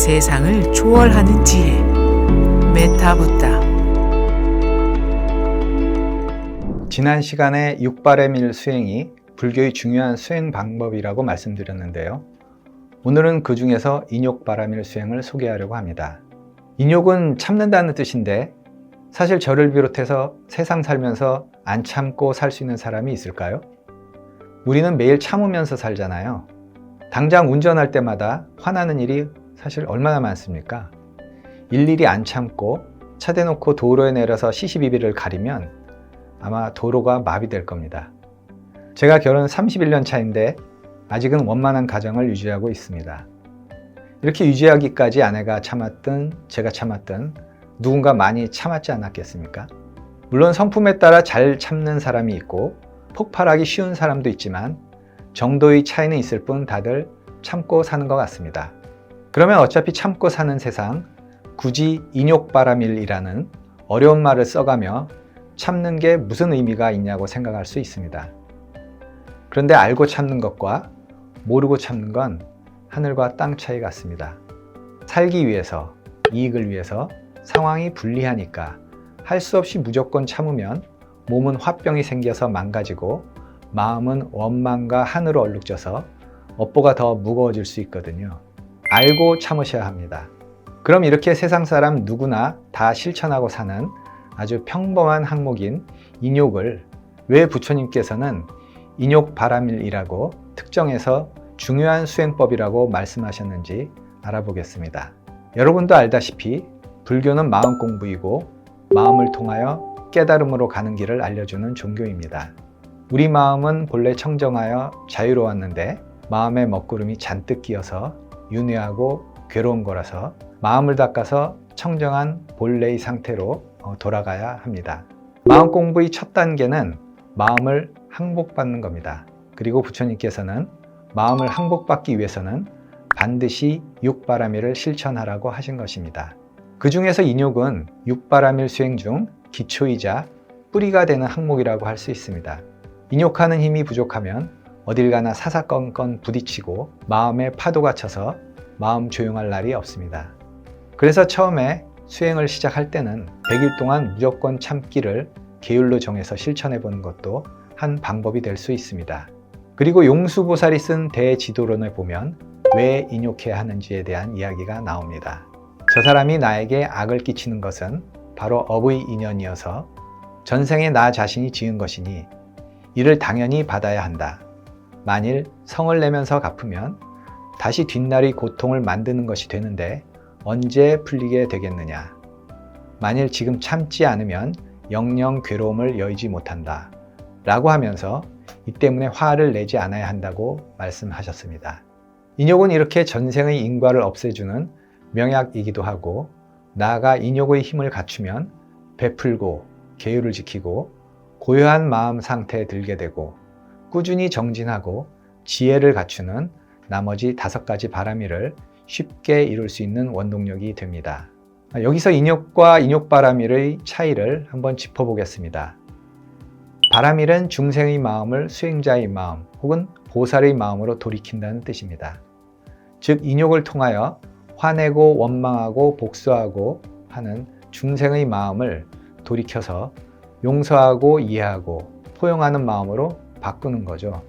세상을 초월하는 지혜 메타붓다. 지난 시간에 6발의 일 수행이 불교의 중요한 수행 방법이라고 말씀드렸는데요. 오늘은 그 중에서 인욕바라밀 수행을 소개하려고 합니다. 인욕은 참는다는 뜻인데 사실 저를 비롯해서 세상 살면서 안 참고 살 수 있는 사람이 있을까요? 우리는 매일 참으면서 살잖아요. 당장 운전할 때마다 화나는 일이 사실 얼마나 많습니까? 일일이 안 참고 차 대놓고 도로에 내려서 시시비비를 가리면 아마 도로가 마비될 겁니다. 제가 결혼 31년 차인데 아직은 원만한 가정을 유지하고 있습니다. 이렇게 유지하기까지 아내가 참았든 제가 참았든 누군가 많이 참았지 않았겠습니까? 물론 성품에 따라 잘 참는 사람이 있고 폭발하기 쉬운 사람도 있지만 정도의 차이는 있을 뿐 다들 참고 사는 것 같습니다. 그러면 어차피 참고 사는 세상, 굳이 인욕바라밀이라는 어려운 말을 써가며 참는 게 무슨 의미가 있냐고 생각할 수 있습니다. 그런데 알고 참는 것과 모르고 참는 건 하늘과 땅 차이 같습니다. 살기 위해서, 이익을 위해서 상황이 불리하니까 할 수 없이 무조건 참으면 몸은 화병이 생겨서 망가지고 마음은 원망과 한으로 얼룩져서 업보가 더 무거워질 수 있거든요. 알고 참으셔야 합니다. 그럼 이렇게 세상 사람 누구나 다 실천하고 사는 아주 평범한 항목인 인욕을 왜 부처님께서는 인욕바라밀이라고 특정해서 중요한 수행법이라고 말씀하셨는지 알아보겠습니다. 여러분도 알다시피 불교는 마음 공부이고 마음을 통하여 깨달음으로 가는 길을 알려주는 종교입니다. 우리 마음은 본래 청정하여 자유로웠는데 마음에 먹구름이 잔뜩 끼어서 윤회하고 괴로운 거라서 마음을 닦아서 청정한 본래의 상태로 돌아가야 합니다. 마음 공부의 첫 단계는 마음을 항복받는 겁니다. 그리고 부처님께서는 마음을 항복받기 위해서는 반드시 육바라밀을 실천하라고 하신 것입니다. 그 중에서 인욕은 육바라밀 수행 중 기초이자 뿌리가 되는 항목이라고 할 수 있습니다. 인욕하는 힘이 부족하면 어딜 가나 사사건건 부딪히고 마음에 파도가 쳐서 마음 조용할 날이 없습니다. 그래서 처음에 수행을 시작할 때는 100일 동안 무조건 참기를 계율로 정해서 실천해 보는 것도 한 방법이 될 수 있습니다. 그리고 용수보살이 쓴 대지도론을 보면 왜 인욕해야 하는지에 대한 이야기가 나옵니다. 저 사람이 나에게 악을 끼치는 것은 바로 업의 인연이어서 전생에 나 자신이 지은 것이니 이를 당연히 받아야 한다. 만일 성을 내면서 갚으면 다시 뒷날의 고통을 만드는 것이 되는데 언제 풀리게 되겠느냐. 만일 지금 참지 않으면 영영 괴로움을 여의지 못한다. 라고 하면서 이 때문에 화를 내지 않아야 한다고 말씀하셨습니다. 인욕은 이렇게 전생의 인과를 없애주는 명약이기도 하고 나아가 인욕의 힘을 갖추면 베풀고 계율을 지키고 고요한 마음 상태에 들게 되고 꾸준히 정진하고 지혜를 갖추는 나머지 5가지 바라밀을 쉽게 이룰 수 있는 원동력이 됩니다. 여기서 인욕과 인욕바라밀의 차이를 한번 짚어보겠습니다. 바라밀은 중생의 마음을 수행자의 마음 혹은 보살의 마음으로 돌이킨다는 뜻입니다. 즉 인욕을 통하여 화내고 원망하고 복수하고 하는 중생의 마음을 돌이켜서 용서하고 이해하고 포용하는 마음으로 바꾸는 거죠.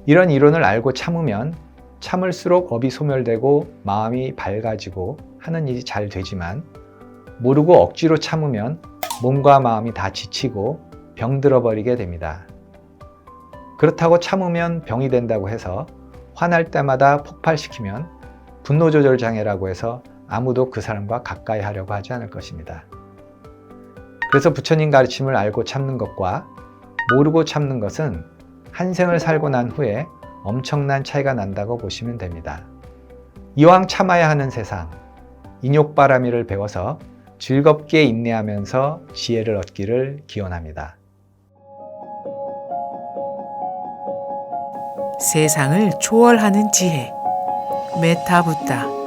이런 이론을 알고 참으면 참을수록 업이 소멸되고 마음이 밝아지고 하는 일이 잘 되지만 모르고 억지로 참으면 몸과 마음이 다 지치고 병들어 버리게 됩니다. 그렇다고 참으면 병이 된다고 해서 화날 때마다 폭발시키면 분노조절 장애라고 해서 아무도 그 사람과 가까이 하려고 하지 않을 것입니다. 그래서 부처님 가르침을 알고 참는 것과 모르고 참는 것은 한 생을 살고 난 후에 엄청난 차이가 난다고 보시면 됩니다. 이왕 참아야 하는 세상, 인욕바라밀을 배워서 즐겁게 인내하면서 지혜를 얻기를 기원합니다. 세상을 초월하는 지혜 메타붓다.